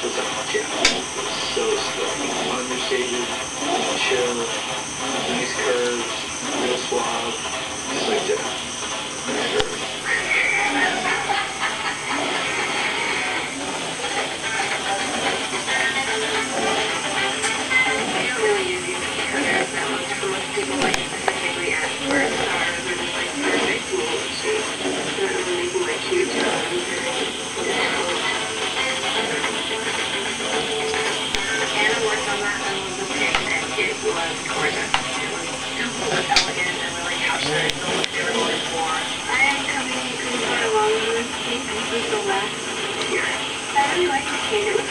was yeah, so slick. Understated, chill, nice curves, real suave, just like that. Really easy because there's not much for most people like specifically ask for a star or just like perfect mood. Not really making my cute tones. Anna worked on that and was okay, and it was gorgeous. It was super elegant and really captured the look they were going for. I am coming along with these pieces the last year. I really liked the cake. It was